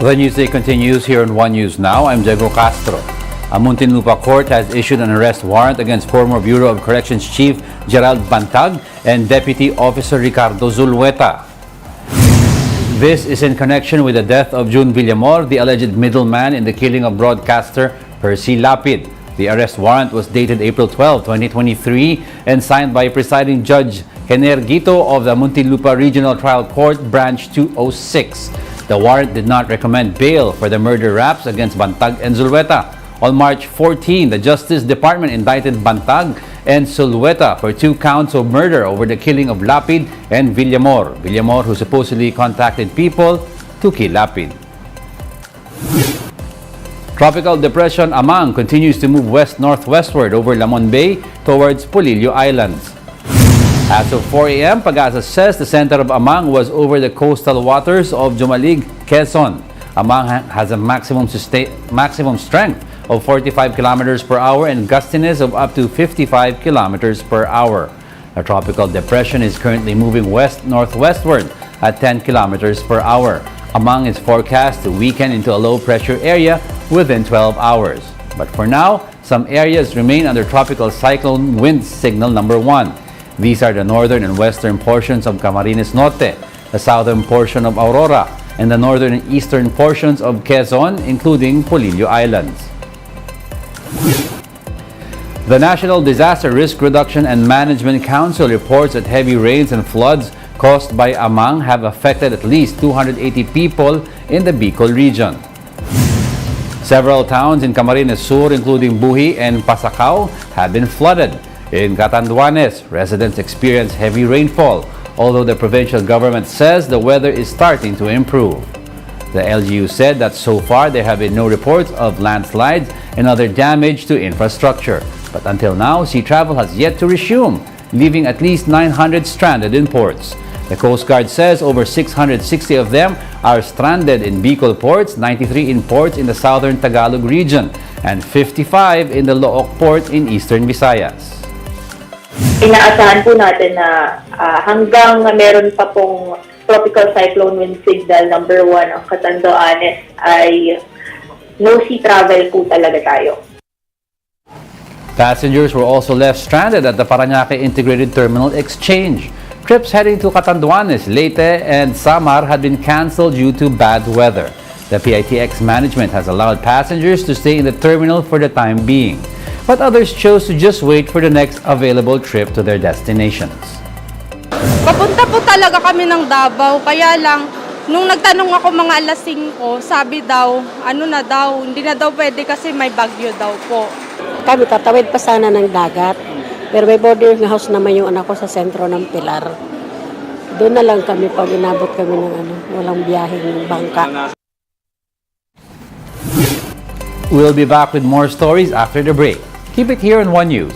The newsday continues here on One News Now. I'm Diego Castro. A Muntinlupa court has issued an arrest warrant against former Bureau of Corrections Chief Gerald Bantag and Deputy Officer Ricardo Zulueta. This is in connection with the death of June Villamor, the alleged middleman in the killing of broadcaster Percy Lapid. The arrest warrant was dated April 12, 2023 and signed by Presiding Judge Hener Gito of the Muntinlupa Regional Trial Court, Branch 206. The warrant did not recommend bail for the murder raps against Bantag and Zulueta. On March 14, the Justice Department indicted Bantag and Zulueta for 2 counts of murder over the killing of Lapid and Villamor. Villamor, who supposedly contacted people to kill Lapid. Tropical Depression Amang continues to move west-northwestward over Lamon Bay towards Polillo Islands. As of 4 a.m., Pag-asa says the center of Amang was over the coastal waters of Jumalig, Quezon. Amang has a maximum strength of 45 kilometers per hour and gustiness of up to 55 kilometers per hour. The tropical depression is currently moving west-northwestward at 10 kilometers per hour. Amang is forecast to weaken into a low-pressure area within 12 hours. But for now, some areas remain under tropical cyclone wind signal number 1. These are the northern and western portions of Camarines Norte, the southern portion of Aurora, and the northern and eastern portions of Quezon, including Polillo Islands. The National Disaster Risk Reduction and Management Council reports that heavy rains and floods caused by Amang have affected at least 280 people in the Bicol region. Several towns in Camarines Sur, including Buhi and Pasacao, have been flooded. In Catanduanes, residents experience heavy rainfall, although the provincial government says the weather is starting to improve. The LGU said that so far there have been no reports of landslides and other damage to infrastructure. But until now, sea travel has yet to resume, leaving at least 900 stranded in ports. The Coast Guard says over 660 of them are stranded in Bicol ports, 93 in ports in the southern Tagalog region, and 55 in the Looc port in eastern Visayas. Inaasahan po natin na hanggang meron pa pong tropical cyclone wind signal number 1 ang Catanduanes ay no sea travel po talaga tayo. Passengers were also left stranded at the Parañaque Integrated Terminal Exchange. Trips heading to Catanduanes, Leyte, and Samar had been canceled due to bad weather. The PITX management has allowed passengers to stay in the terminal for the time being, but others chose to just wait for the next available trip to their destinations. Papunta po talaga kami ng Davao, kaya lang, nung nagtanong ako mga alas 5, sabi daw, hindi na daw pwede kasi may bagyo daw po. Kami tatawid pa sana ng dagat, pero may boarding house naman yung anak ko sa sentro ng Pilar. Doon na lang kami pag inabot kami ng walang biyaheng bangka. We'll be back with more stories after the break. Keep it here on One News.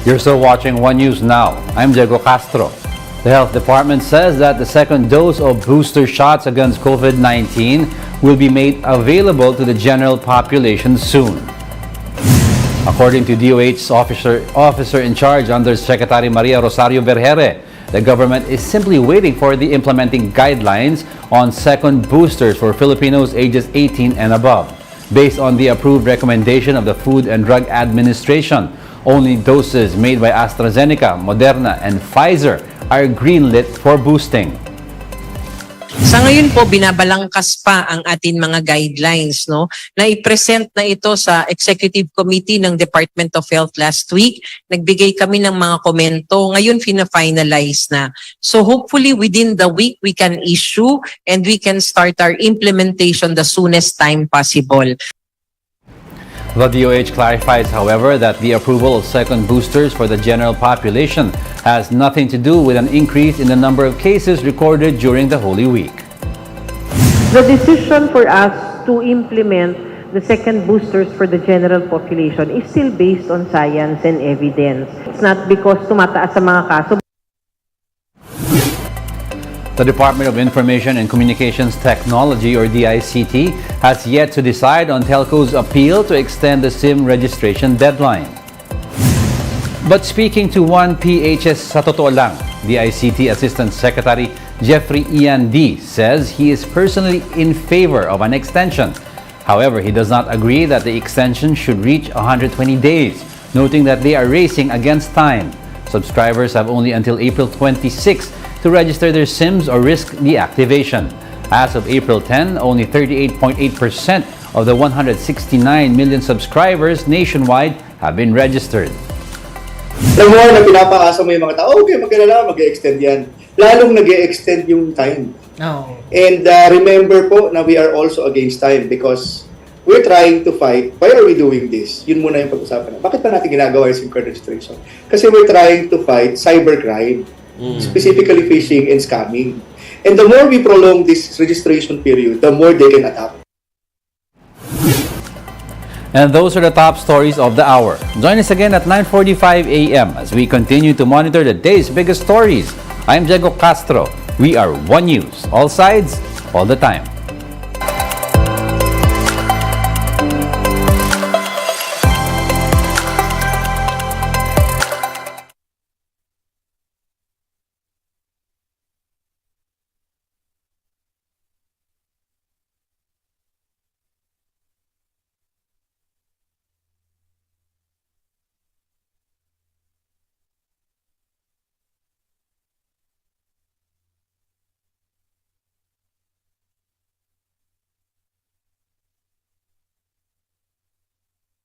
You're still watching One News Now. I'm Diego Castro. The Health Department says that the second dose of booster shots against COVID-19 will be made available to the general population soon. According to DOH's officer in charge, Undersecretary Maria Rosario Vergere, the government is simply waiting for the implementing guidelines on second boosters for Filipinos ages 18 and above. Based on the approved recommendation of the Food and Drug Administration, only doses made by AstraZeneca, Moderna, and Pfizer are greenlit for boosting. Sa ngayon po, binabalangkas pa ang ating mga guidelines, no? Na i-present na ito sa Executive Committee ng Department of Health last week. Nagbigay kami ng mga komento. Ngayon, fina-finalize na. So hopefully, within the week, we can issue and we can start our implementation the soonest time possible. The DOH clarifies, however, that the approval of second boosters for the general population has nothing to do with an increase in the number of cases recorded during the Holy Week. The decision for us to implement the second boosters for the general population is still based on science and evidence. It's not because tumataas ang mga kaso. The Department of Information and Communications Technology, or DICT, has yet to decide on telco's appeal to extend the SIM registration deadline. But speaking to 1PHS sa totoo lang, DICT Assistant Secretary Jeffrey Ian D. says he is personally in favor of an extension. However, he does not agree that the extension should reach 120 days, noting that they are racing against time. Subscribers have only until April 26 to register their SIMs or risk deactivation. As of April 10, only 38.8% of the 169 million subscribers nationwide have been registered. Alam mo na pinapakasa mo yung mga tao, okay, mag-alala, mag-extend yan. Lalong nag-extend yung time. No. And remember po na we are also against time because we're trying to fight. Why are we doing this? Yun muna yung pag-usapan. Bakit pa natin ginagawa yung SIM card registration? Kasi we're trying to fight cybercrime. Specifically phishing and scamming. And the more we prolong this registration period, the more they can attack. And those are the top stories of the hour. Join us again at 9:45 a.m. as we continue to monitor the day's biggest stories. I'm Diego Castro. We are One News, all sides, all the time.